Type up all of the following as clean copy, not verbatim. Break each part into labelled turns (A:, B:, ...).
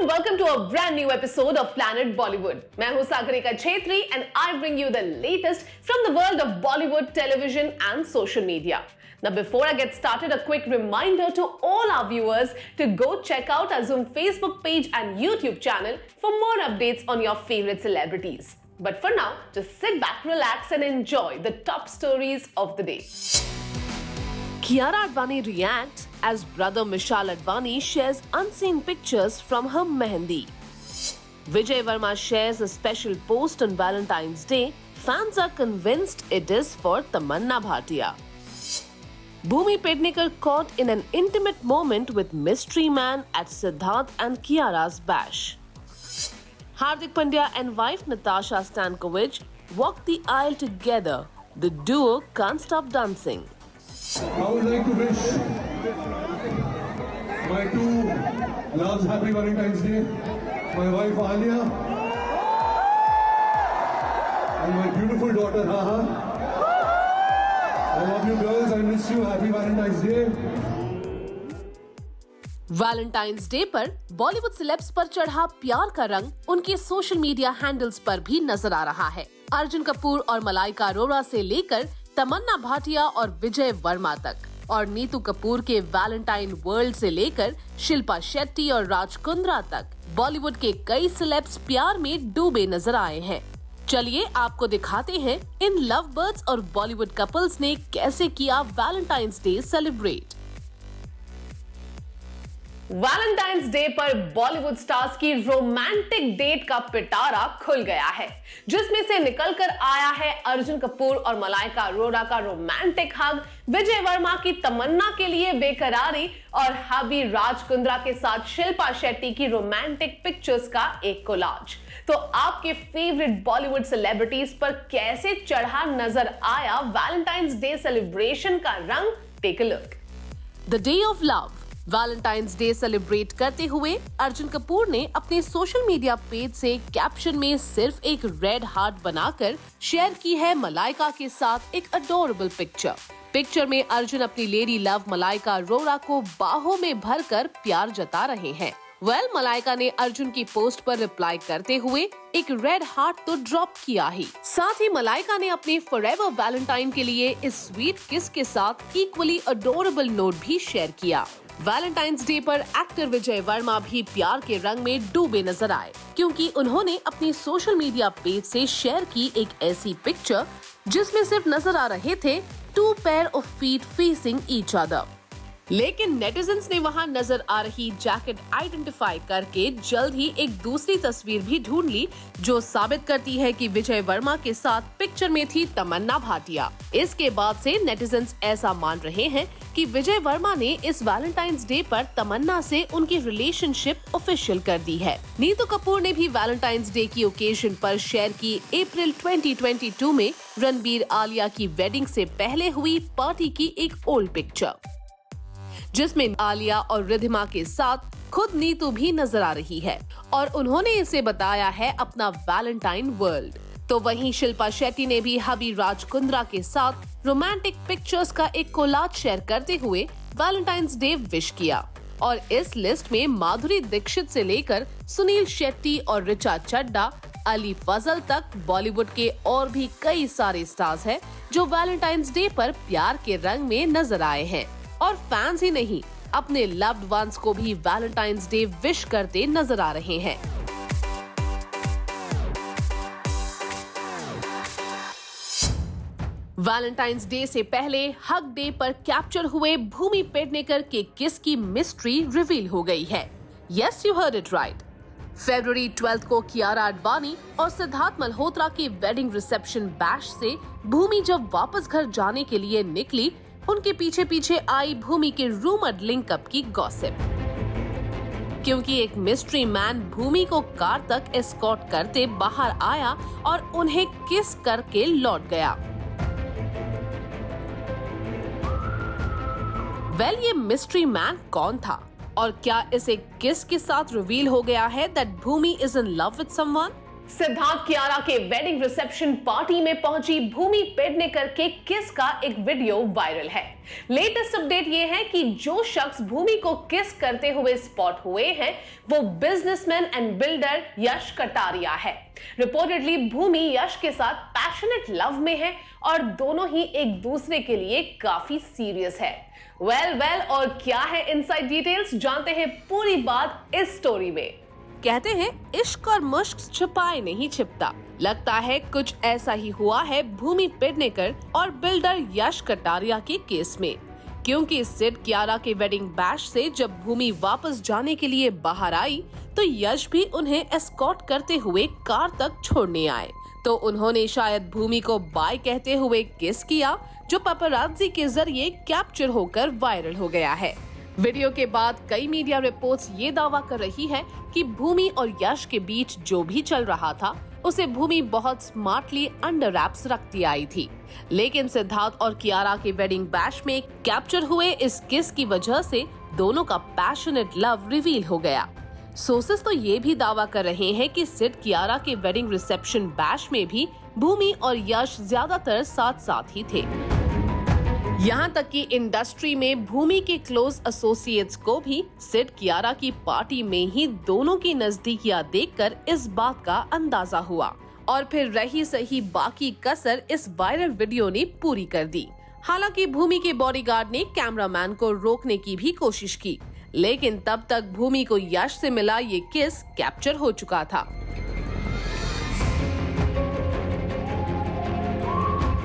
A: and welcome to a brand new episode of Planet Bollywood. मैं हूं Sagarika Chhetri and I bring you the latest from the world of Bollywood, television and social media. Now before I get started, a quick reminder to all our viewers to go check out our Zoom Facebook page and YouTube channel for more updates on your favorite celebrities. But for now, just sit back, relax and enjoy the top stories of the day. Kiara Advani reacts as brother Mishal Advani shares unseen pictures from her mehendi. Vijay Varma shares a special post on Valentine's Day. Fans are convinced it is for Tamanna Bhatia. Bhumi Pednekar caught in an intimate moment with mystery man at Siddharth and Kiara's bash. Hardik Pandya and wife Natasha Stankovic walked the aisle together. The duo can't stop dancing.
B: I would like to wish my two loves happy Valentine's Day. My wife Alia and my beautiful daughter Haha. I love you girls. I miss you. Happy Valentine's Day.
A: Valentine's day पर Bollywood celebs पर चढ़ा प्यार का रंग उनके social media handles पर भी नजर आ रहा है। अर्जुन कपूर और मलाइका अरोड़ा से लेकर तमन्ना भाटिया और विजय वर्मा तक, और नीतू कपूर के वैलेंटाइन वर्ल्ड से लेकर शिल्पा शेट्टी और राज कुंद्रा तक बॉलीवुड के कई सेलेब्स प्यार में डूबे नजर आए हैं। चलिए आपको दिखाते हैं इन लव बर्ड्स और बॉलीवुड कपल्स ने कैसे किया Valentine's day celebrate. Valentine's day पर बॉलीवुड स्टार्स की रोमांटिक डेट का पिटारा खुल गया है, जिसमें से निकलकर आया है अर्जुन कपूर और मलाइका अरोड़ा का रोमांटिक हग, विजय वर्मा की तमन्ना के लिए बेकरारी और हबी राज कुंद्रा के साथ शिल्पा शेट्टी की रोमांटिक पिक्चर्स का एक कोलाज। तो आपके फेवरेट बॉलीवुड सेलिब्रिटीज पर कैसे चढ़ा नजर आया वैलेंटाइंस डे सेलिब्रेशन का रंग? Take a look. The day of love valentine's day celebrate करते हुए अर्जुन कपूर ने अपने सोशल मीडिया पेज से कैप्शन में सिर्फ एक रेड हार्ट बनाकर शेयर की है मलाइका के साथ एक अडोरेबल पिक्चर में अर्जुन अपनी लेडी लव मलाइका अरोड़ा को बाहों में भरकर प्यार जता रहे हैं। मलाइका ने अर्जुन की पोस्ट पर रिप्लाई करते हुए एक रेड हार्ट तो ड्रॉप किया ही, साथ ही मलाइका ने अपने फॉरएवर वैलेंटाइन के लिए इस स्वीट किस के साथ इक्वली अडोरेबल नोट भी शेयर किया। वैलेंटाइंस डे पर एक्टर विजय वर्मा भी प्यार के रंग में डूबे नजर आए, क्योंकि उन्होंने अपनी सोशल मीडिया पेज से शेयर की एक ऐसी पिक्चर जिसमें सिर्फ नजर आ रहे थे 2 pair of feet facing each other. लेकिन नेटिजन्स ने वहां नजर आ रही जैकेट आइडेंटिफाई करके जल्द ही एक दूसरी तस्वीर भी ढूंढ ली, जो साबित करती है कि विजय वर्मा के साथ पिक्चर में थी तमन्ना भाटिया। इसके बाद से नेटिजन्स ऐसा मान रहे हैं कि विजय वर्मा ने इस वैलेंटाइंस डे पर तमन्ना से उनकी रिलेशनशिप ऑफिशियल कर दी है। नीतू कपूर ने भी वैलेंटाइंस डे की ओकेजन पर शेयर की अप्रैल 2022 में रणबीर आलिया की वेडिंग से पहले हुई पार्टी की एक ओल्ड पिक्चर, जिसमें आलिया और रिधिमा के साथ खुद नीतू भी नजर आ रही है और उन्होंने इसे बताया है अपना वैलेंटाइन वर्ल्ड। तो वहीं शिल्पा शेट्टी ने भी हबी राज कुंद्रा के साथ रोमांटिक पिक्चर्स का एक कोलाज शेयर करते हुए वैलेंटाइंस डे विश किया, और इस लिस्ट में माधुरी दीक्षित से लेकर सुनील शेट्टी और ऋचा चड्ढा, अली फजल तक बॉलीवुड के और भी कई सारे स्टार्स हैं जो वैलेंटाइंस डे पर प्यार के रंग में नजर आए हैं, और फैंस ही नहीं अपने लव्ड वंस को भी वैलेंटाइंस डे विश करते नजर आ रहे हैं। वैलेंटाइंस डे से पहले हग डे पर कैप्चर हुए भूमि पेडनेकर के किस की मिस्ट्री रिवील हो गई है। Yes, you heard it right. फरवरी 12 को कियारा आडवाणी और सिद्धार्थ मल्होत्रा की वेडिंग रिसेप्शन बैश से भूमि जब वापस घर जाने के लिए निकली, उनके पीछे पीछे आई भूमि के रूमर्ड लिंकअप की गॉसिप, क्योंकि एक मिस्ट्री मैन भूमि को कार तक एस्कॉर्ट करते बाहर आया और उन्हें किस करके लौट गया। ये मिस्ट्री मैन कौन था और क्या इसे किस के साथ रिवील हो गया है that Bhumi is in love with someone? Siddharth Kiara के वेडिंग रिसेप्शन पार्टी में पहुंची भूमि पेडनेकर के किस का एक वीडियो वायरल है। लेटेस्ट अपडेट यह है कि जो शख्स भूमि को किस करते हुए स्पॉट हुए हैं वो बिजनेसमैन एंड बिल्डर यश कटारिया है। रिपोर्टेडली भूमि यश के साथ पैशनेट लव में है और दोनों ही एक दूसरे के लिए काफी सीरियस है। वेल और क्या है इनसाइड डिटेल्स, जानते हैं पूरी बात इस स्टोरी में।
C: कहते हैं इश्क और मुश्क छुपाए नहीं छिपता। लगता है कुछ ऐसा ही हुआ है भूमि पेडनेकर और बिल्डर यश कटारिया के केस में, क्योंकि सिड कियारा के वेडिंग बैश से जब भूमि वापस जाने के लिए बाहर आई तो यश भी उन्हें एस्कॉर्ट करते हुए कार तक छोड़ने आए। तो उन्होंने शायद भूमि को बाय कहते हुए किस किया, जो पेपराज़ी के जरिए कैप्चर होकर वायरल हो गया है। वीडियो के बाद कई मीडिया रिपोर्ट्स ये दावा कर रही है कि भूमि और यश के बीच जो भी चल रहा था उसे भूमि बहुत स्मार्टली अंडर रैप्स रखती आई थी, लेकिन सिद्धार्थ और कियारा के वेडिंग बैश में कैप्चर हुए इस किस की वजह से दोनों का पैशनेट लव रिवील हो गया। सोर्सेस तो ये भी दावा कर रहे हैं कि सिड कियारा के वेडिंग रिसेप्शन बैश में भी भूमि और यश ज्यादातर साथ ही थे। यहाँ तक कि इंडस्ट्री में भूमि के क्लोज एसोसिएट्स को भी सिड कियारा की पार्टी में ही दोनों की नजदीकियां देखकर इस बात का अंदाजा हुआ और फिर रही सही बाकी कसर इस वायरल वीडियो ने पूरी कर दी। हालांकि भूमि के बॉडीगार्ड ने कैमरामैन को रोकने की भी कोशिश की, लेकिन तब तक भूमि को यश से मिला ये किस कैप्चर हो चुका था।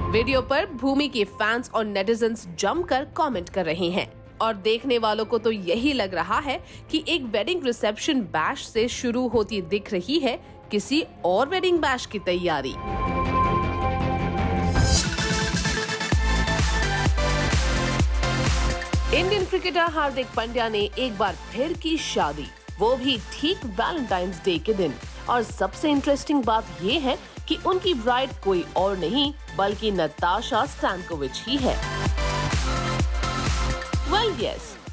C: वीडियो पर भूमि के फैंस और नेटिजन्स जमकर कमेंट कर रहे हैं और देखने वालों को तो यही लग रहा है कि एक वेडिंग रिसेप्शन बैश से शुरू होती दिख रही है किसी और वेडिंग बैश की तैयारी। इंडियन क्रिकेटर हार्दिक पांड्या ने एक बार फिर की शादी, वो भी ठीक वैलेंटाइंस डे के दिन। और सबसे इंटरेस्टिंग बात ये है कि उनकी ब्राइड कोई और नहीं बल्कि नताशा स्टैनकोविच ही है।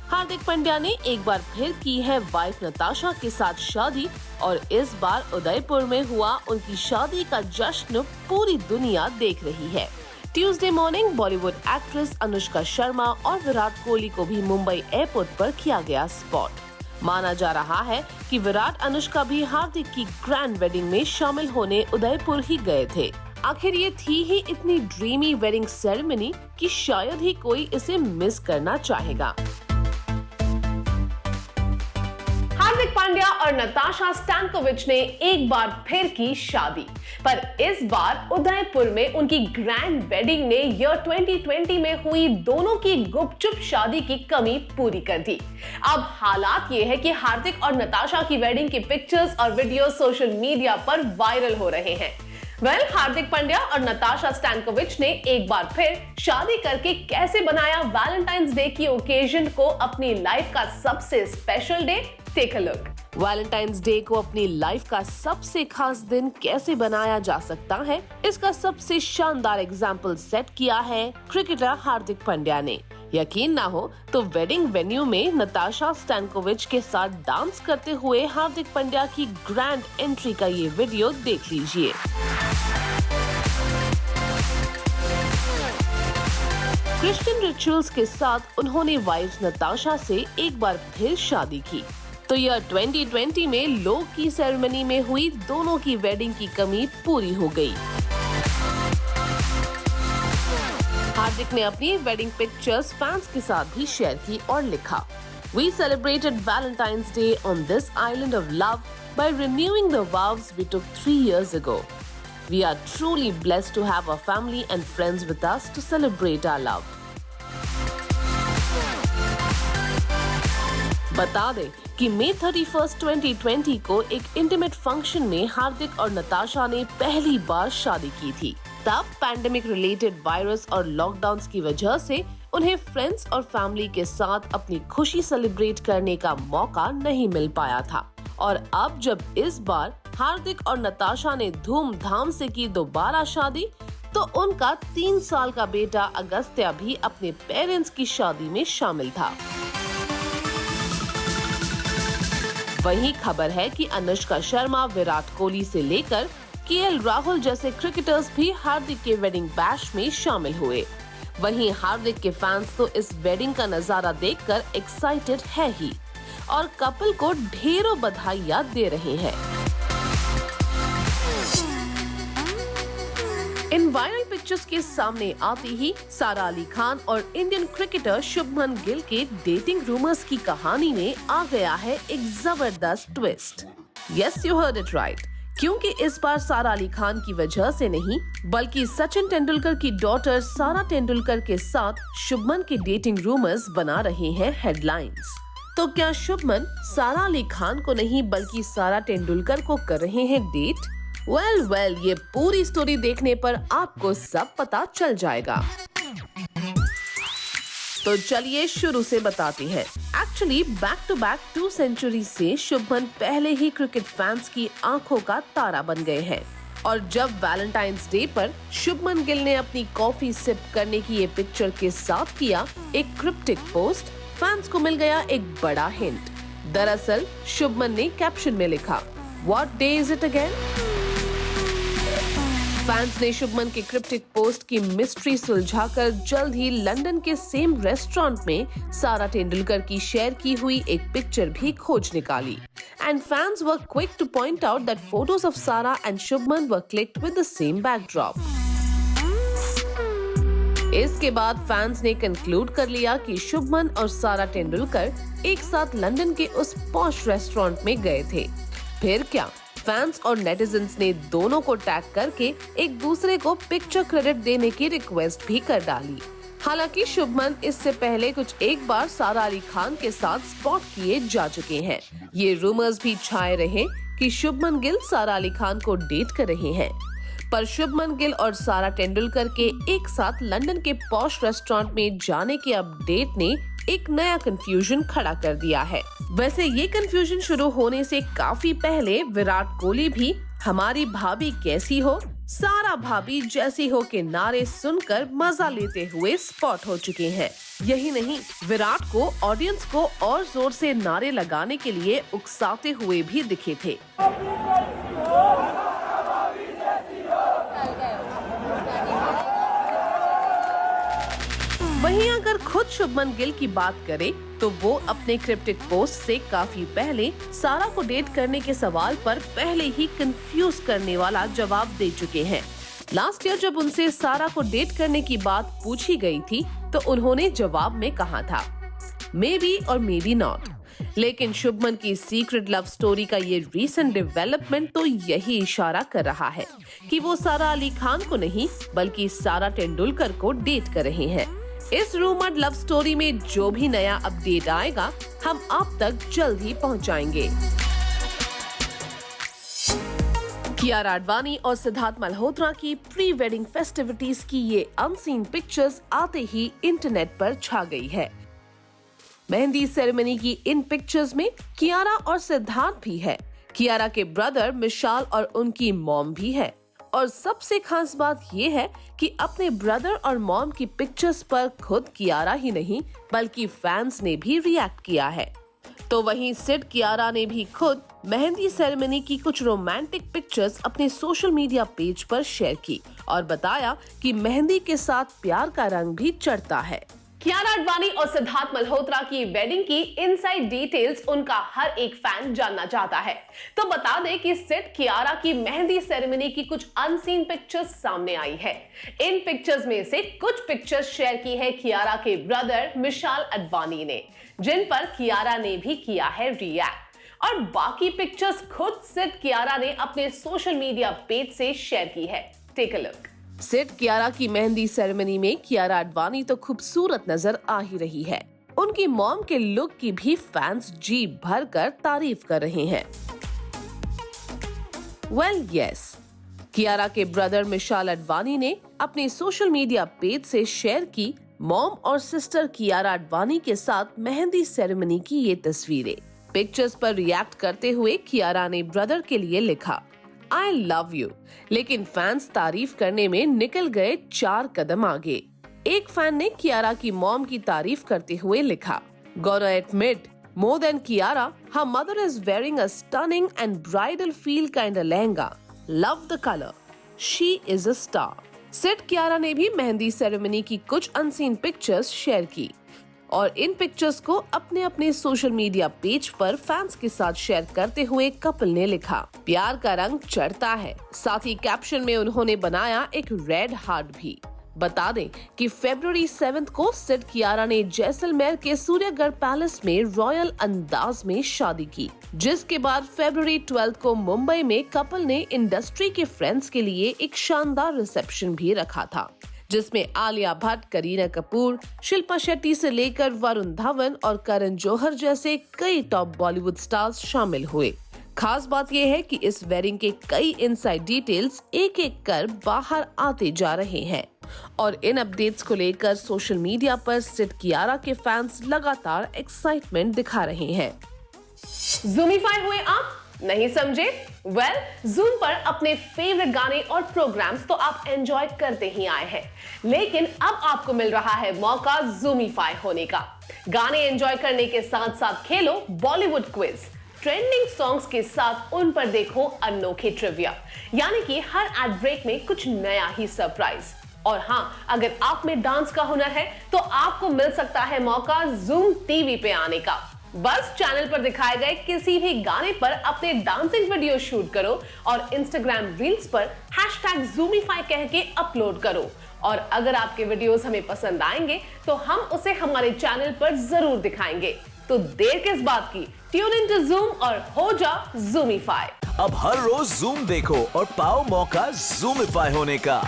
C: हार्दिक पांड्या ने एक बार फिर की है वाइफ नताशा के साथ शादी और इस बार उदयपुर में हुआ उनकी शादी का जश्न पूरी दुनिया देख रही है। Tuesday morning Bollywood actress Anushka Sharma और विराट कोहली को भी मुंबई एयरपोर्ट पर किया गया स्पॉट। माना जा रहा है कि विराट अनुष्का भी हार्दिक की ग्रैंड वेडिंग में शामिल होने उदयपुर ही गए थे। आखिर ये थी ही इतनी ड्रीमी वेडिंग सेरेमनी कि शायद ही कोई इसे मिस करना चाहेगा।
A: हार्दिक पांड्या और नताशा स्टैनकोविच ने एक बार फिर की शादी, पर इस बार उदयपुर में उनकी ग्रैंड वेडिंग ने ईयर 2020 में हुई दोनों की गुपचुप शादी की कमी पूरी कर दी। अब हालात ये है कि हार्दिक और नताशा की वेडिंग की पिक्चर्स और वीडियो सोशल मीडिया पर वायरल हो रहे हैं। हार्दिक पांड्या और नताशा स्टैनकोविच ने एक बार फिर शादी करके कैसे बनाया वैलेंटाइंस डे की ओकेजन को अपनी लाइफ का सबसे special day. Take a look.
C: Valentine's day को अपनी लाइफ का सबसे खास दिन कैसे बनाया जा सकता है, इसका सबसे शानदार एग्जाम्पल सेट किया है क्रिकेटर हार्दिक पांड्या ने। यकीन ना हो तो वेडिंग वेन्यू में नताशा स्टैनकोविच के साथ डांस करते हुए हार्दिक पांड्या की ग्रैंड एंट्री का ये वीडियो देख लीजिए। क्रिश्चियन रिचुअल्स के साथ उन्होंने वाइफ नताशा से एक बार फिर शादी की। तो ईयर 2020 में लोग की सेरेमनी में हुई दोनों की वेडिंग की कमी पूरी हो गई। हार्दिक ने अपनी वेडिंग पिक्चर्स फैंस के साथ भी शेयर की और लिखा, We celebrated Valentine's Day on this island of love by renewing the vows we took 3 years ago. We are truly blessed to have our family and friends with us to celebrate our love. बता दें कि मई 31, 2020 को एक intimate function में हार्दिक और नताशा ने पहली बार शादी की थी। तब पैंडेमिक रिलेटेड वायरस और लॉकडाउन की वजह से उन्हें फ्रेंड्स और फैमिली के साथ अपनी खुशी सेलिब्रेट करने का मौका नहीं मिल पाया था। और अब जब इस बार हार्दिक और नताशा ने धूमधाम से की दोबारा शादी, तो उनका 3 साल का बेटा अगस्त्या भी अपने पेरेंट्स की शादी में शामिल था। वही खबर है कि अनुष्का शर्मा, विराट कोहली से लेकर केएल राहुल जैसे क्रिकेटर्स भी हार्दिक के वेडिंग बैश में शामिल हुए। वहीं हार्दिक के फैंस तो इस वेडिंग का नजारा देखकर एक्साइटेड है ही और कपल को ढेरों बधाइयां दे रहे हैं। इन वायरल पिक्चर्स के सामने आते ही सारा अली खान और इंडियन क्रिकेटर शुभमन गिल के डेटिंग रूमर्स की कहानी में आ गया है एक जबरदस्त twist. Yes, you heard it right, क्योंकि इस बार सारा अली खान की वजह से नहीं बल्कि सचिन तेंदुलकर की डॉटर सारा तेंदुलकर के साथ शुभमन के डेटिंग रूमर्स बना रहे हैं हेडलाइंस। तो क्या शुभमन सारा अली खान को नहीं बल्कि सारा तेंदुलकर को कर रहे हैं डेट? वेल, ये पूरी स्टोरी देखने पर आपको सब पता चल जाएगा। तो चलिए शुरू से बताते हैं। Actually back to back 2 century से शुभमन पहले ही क्रिकेट फैंस की आंखों का तारा बन गए हैं और जब वैलेंटाइंस डे पर शुभमन गिल ने अपनी कॉफी सिप करने की ये पिक्चर के साथ किया एक क्रिप्टिक पोस्ट, फैंस को मिल गया एक बड़ा हिंट। दरअसल शुभमन ने कैप्शन में लिखा, what day is it again? Fans ने शुभमन के क्रिप्टिक पोस्ट की मिस्ट्री सुलझाकर जल्द ही लंदन के सेम रेस्टोरेंट में सारा तेंदुलकर की शेयर की हुई एक पिक्चर भी खोज निकाली। And fans were quick to point out that photos of Sara and Shubman were clicked with the same backdrop. इसके बाद फैंस ने कंक्लूड कर लिया कि शुभमन और सारा तेंदुलकर एक साथ लंदन के उस पॉश रेस्टोरेंट में गए थे। फिर क्या, फैंस और नेटिजन्स ने दोनों को टैग करके एक दूसरे को पिक्चर क्रेडिट देने की रिक्वेस्ट भी कर डाली। हालांकि शुभमन इससे पहले कुछ एक बार सारा अली खान के साथ स्पॉट किए जा चुके हैं। ये रूमर्स भी छाए रहे कि शुभमन गिल सारा अली खान को डेट कर रहे हैं, पर शुभमन गिल और सारा तेंदुलकर के एक साथ लंदन के पॉश रेस्टोरेंट में जाने के अपडेट ने एक नया कंफ्यूजन खड़ा कर दिया है। वैसे ये कंफ्यूजन शुरू होने से काफी पहले विराट कोहली भी हमारी भाभी कैसी हो, सारा भाभी जैसी हो के नारे सुनकर मजा लेते हुए स्पॉट हो चुके हैं। यही नहीं, विराट को ऑडियंस को और जोर से नारे लगाने के लिए उकसाते हुए भी दिखे थे। वहीं अगर खुद शुभमन गिल की बात करें तो वो अपने क्रिप्टिक पोस्ट से काफी पहले सारा को डेट करने के सवाल पर पहले ही कंफ्यूज करने वाला जवाब दे चुके हैं। लास्ट ईयर जब उनसे सारा को डेट करने की बात पूछी गई थी तो उन्होंने जवाब में कहा था मे बी और मे बी नॉट। लेकिन शुभमन की सीक्रेट लव स्टोरी का ये रीसेंट डेवलपमेंट तो यही इशारा कर रहा है कि वो सारा अली खान को नहीं बल्कि सारा तेंदुलकर को डेट कर रहे हैं। इस रूमर्ड लव स्टोरी में जो भी नया अपडेट आएगा हम आप तक जल्द ही पहुंचाएंगे। कियारा आडवाणी और सिद्धार्थ मल्होत्रा की प्री वेडिंग फेस्टिविटीज की ये अनसीन पिक्चर्स आते ही इंटरनेट पर छा गई है। मेहंदी सेरेमनी की इन पिक्चर्स में कियारा और सिद्धार्थ भी है, कियारा के ब्रदर मिशाल और उनकी मॉम भी है। और सबसे खास बात ये है कि अपने ब्रदर और मॉम की पिक्चर्स पर खुद कियारा ही नहीं बल्कि फैंस ने भी रिएक्ट किया है। तो वहीं सिड कियारा ने भी खुद मेहंदी सेरेमनी की कुछ रोमांटिक पिक्चर्स अपने सोशल मीडिया पेज पर शेयर की और बताया कि मेहंदी के साथ प्यार का रंग भी चढ़ता है।
A: कियारा आडवाणी और सिद्धार्थ मल्होत्रा की वेडिंग की इनसाइड डिटेल्स उनका हर एक फैन जानना चाहता है। तो बता दें कि सिड कियारा की मेहंदी सेरेमनी की कुछ अनसीन पिक्चर्स सामने आई है। इन पिक्चर्स में से कुछ पिक्चर्स शेयर की है कियारा के ब्रदर मिशाल आडवाणी ने, जिन पर कियारा ने भी किया है रिएक्ट। और बाकी पिक्चर्स खुद सिड कियारा ने अपने सोशल मीडिया पेज से शेयर की है। Take a look.
C: Sid Kiara की मेहंदी सेरेमनी में कियारा आडवाणी तो खूबसूरत नजर आ ही रही है। उनकी मॉम के लुक की भी फैंस जी भरकर तारीफ कर रहे हैं। वेल यस, कियारा के ब्रदर मिशाल आडवाणी ने अपने सोशल मीडिया पेज से शेयर की मॉम और सिस्टर कियारा आडवाणी के साथ मेहंदी सेरेमनी की ये तस्वीरें। पिक्चर्स पर रिएक्ट करते हुए कियारा ने ब्रदर के लिए लिखा I love you, लेकिन फैंस तारीफ करने में निकल गए 4 कदम आगे। एक फैन ने कियारा की मॉम की तारीफ करते हुए लिखा, Gotta admit, more than Kiara, her mother is wearing a stunning and bridal feel kind of lehenga. Love the colour, she is a star. Sid Kiara ने भी मेहंदी सेरेमनी की कुछ अनसीन पिक्चर्स शेयर की और इन पिक्चर्स को अपने अपने सोशल मीडिया पेज पर फैंस के साथ शेयर करते हुए कपल ने लिखा, प्यार का रंग चढ़ता है। साथ ही कैप्शन में उन्होंने बनाया एक रेड हार्ट भी। बता दें कि फरवरी 7 को सिड कियारा ने जैसलमेर के सूर्यगढ़ पैलेस में रॉयल अंदाज में शादी की, जिसके बाद फरवरी 12 को मुंबई में कपल ने इंडस्ट्री के फ्रेंड्स के लिए एक शानदार रिसेप्शन भी रखा था, जिसमें आलिया भट्ट, करीना कपूर, शिल्पा शेट्टी से लेकर वरुण धवन और करण जौहर जैसे कई टॉप बॉलीवुड स्टार्स शामिल हुए। खास बात यह है कि इस वेडिंग के कई इनसाइड डिटेल्स एक एक कर बाहर आते जा रहे हैं और इन अपडेट्स को लेकर सोशल मीडिया पर सिड कियारा के फैंस लगातार एक्साइटमेंट दिखा रहे हैं।
A: ज़ूमीफाई हुए आप? नहीं समझे? ज़ूम पर अपने फेवरेट गाने और प्रोग्राम्स तो आप एंजॉय करते ही आए हैं, लेकिन अब आपको मिल रहा है मौका ज़ूमीफाई होने का। गाने एंजॉय करने के साथ साथ खेलो बॉलीवुड क्विज, ट्रेंडिंग सॉन्ग्स के साथ उन पर देखो अनोखे ट्रिविया, यानी कि हर एड ब्रेक में कुछ नया ही सरप्राइज। और हाँ, अगर आप में डांस का हुनर है तो आपको मिल सकता है मौका ज़ूम टीवी पे आने का। बस चैनल पर दिखाए गए किसी भी गाने पर अपने डांसिंग वीडियो शूट करो और इंस्टाग्राम रील्स पर #Zoomify कह के अपलोड करो। और अगर आपके वीडियोस हमें पसंद आएंगे तो हम उसे हमारे चैनल पर जरूर दिखाएंगे। तो देर किस बात की, ट्यून इन टू ज़ूम और हो जा ज़ूमीफाई।
D: अब हर रोज ज़ूम देखो और पाओ मौका ज़ूमीफाई होने का।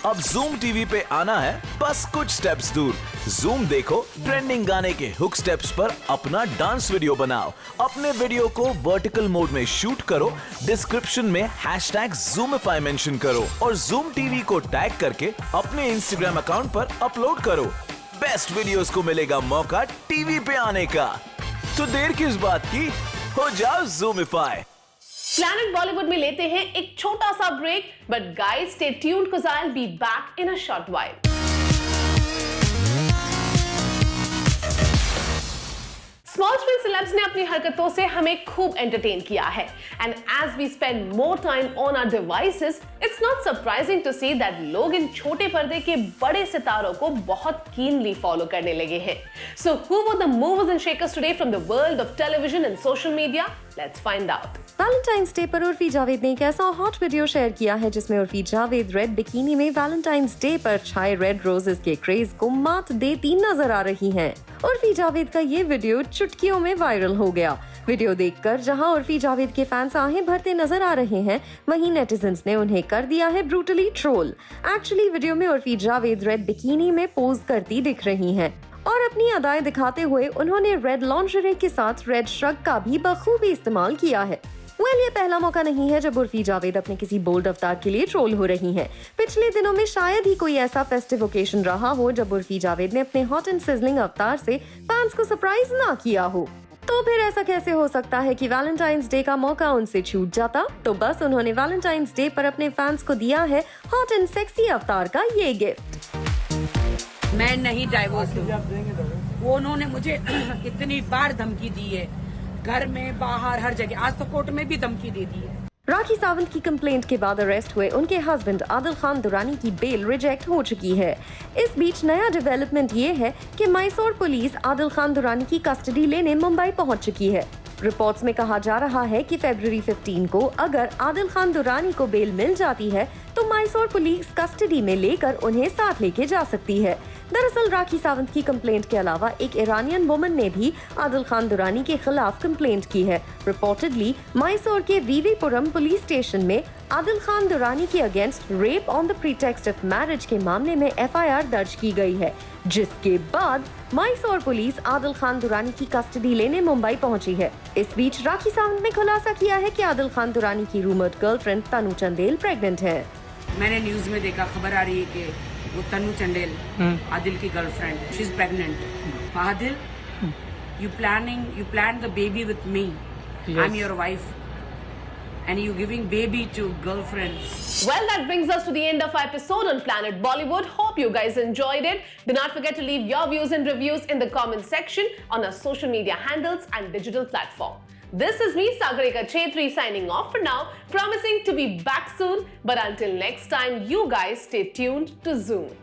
D: अब ज़ूम टीवी पे आना है बस कुछ स्टेप्स दूर। ज़ूम देखो, ट्रेंडिंग गाने के हुक स्टेप्स पर अपना डांस वीडियो बनाओ, अपने वीडियो को वर्टिकल मोड में शूट करो, डिस्क्रिप्शन में #Zoomify मेंशन करो और ज़ूम टीवी को टैग करके अपने इंस्टाग्राम अकाउंट पर अपलोड करो। बेस्ट वीडियोस को मिलेगा मौका टीवी पे आने का। तो देर किस बात की, हो जाओ ज़ूमीफाई।
A: प्लैनेट बॉलीवुड में लेते हैं एक छोटा सा break, but guys stay tuned because I will be back in a short while. Small screen celebs ने अपनी हरकतों से हमें खूब एंटरटेन किया है, and as we spend more time on our devices, it's not surprising to see that लोग इन छोटे पर्दे के बड़े सितारों को बहुत कीनली फॉलो करने लगे हैं। So who were the movers and shakers today from the world of television and social media? Let's find out.
E: Valentine's day पर उर्फी जावेद ने एक ऐसा हॉट वीडियो शेयर किया है जिसमें उर्फी जावेद रेड बिकिनी में वैलेंटाइंस डे पर छाए रेड रोजेस के क्रेज को मात देती नजर आ रही हैं। उर्फी जावेद का ये वीडियो चुटकियों में वायरल हो गया। वीडियो देखकर जहां उर्फी जावेद के फैंस आहें भरते नजर आ रहे हैं, वहीं नेटिजन्स ने उन्हें कर दिया है ब्रूटली ट्रोल। एक्चुअली वीडियो में उर्फी जावेद रेड बिकिनी में पोज करती दिख रही हैं और अपनी अदाएं दिखाते हुए उन्होंने रेड लॉन्जरे के साथ रेड श्रग का भी बखूबी इस्तेमाल किया है। ये पहला मौका नहीं है जब उर्फी जावेद अपने किसी बोल्ड अवतार के लिए ट्रोल हो रही हैं। पिछले दिनों में शायद ही कोई ऐसा फेस्टिव ओकेशन रहा हो जब उर्फी जावेद ने अपने हॉट एंड सिजलिंग अवतार से फैंस को सरप्राइज ना किया हो। तो फिर ऐसा कैसे हो सकता है कि वैलेंटाइंस डे का मौका उनसे छूट जाता? तो बस उन्होंने वैलेंटाइंस डे पर अपने फैंस को दिया है हॉट एंड सेक्सी अवतार का ये गिफ्ट।
F: मैं नहीं डाइवोर्स दूँ। वो उन्होंने मुझे इतनी बार धमकी दी है, घर में बाहर हर जगह, आज तो कोर्ट में भी धमकी दे दी है।
E: राखी सावंत की कंप्लेंट के बाद अरेस्ट हुए उनके हस्बैंड आदिल खान दुरानी की बेल रिजेक्ट हो चुकी है। इस बीच नया डेवलपमेंट ये है कि मैसूर पुलिस आदिल खान दुरानी की कस्टडी लेने मुंबई पहुंच चुकी है। रिपोर्ट्स में कहा जा रहा है कि फरवरी 15 को अगर आदिल खान दुरानी को बेल मिल जाती है तो मैसूर पुलिस कस्टडी में लेकर उन्हें साथ लेके जा सकती है। दरअसल राखी सावंत की कंप्लेंट के अलावा एक ईरानियन वुमन ने भी आदिल खान दुरानी के खिलाफ कंप्लेंट की है। रिपोर्टेडली मैसूर के वीवीपुरम पुलिस स्टेशन में आदिल खान दुरानी के against rape on the pretext of marriage के मामले में FIR दर्ज की गई है, जिसके बाद मैसूर पुलिस आदिल खान दुरानी की कस्टडी लेने मुंबई पहुंची है। इस बीच राखी सावंत ने खुलासा किया है कि आदिल खान दुरानी की रूमर्ड गर्लफ्रेंड तनु चंदेल प्रेग्नेंट है।
F: मैंने न्यूज में देखा, खबर आ रही है कि वो तनु चंदेल आदिल की girlfriend, she is pregnant. Adil, you planned the baby with me. Yes. I'm your wife. And you giving baby to girlfriends.
A: Well, that brings us to the end of our episode on Planet Bollywood. Hope you guys enjoyed it. Do not forget to leave your views and reviews in the comment section on our social media handles and digital platform. This is me, Sagarika Chetri, signing off for now, promising to be back soon. But until next time, you guys stay tuned to Zoom.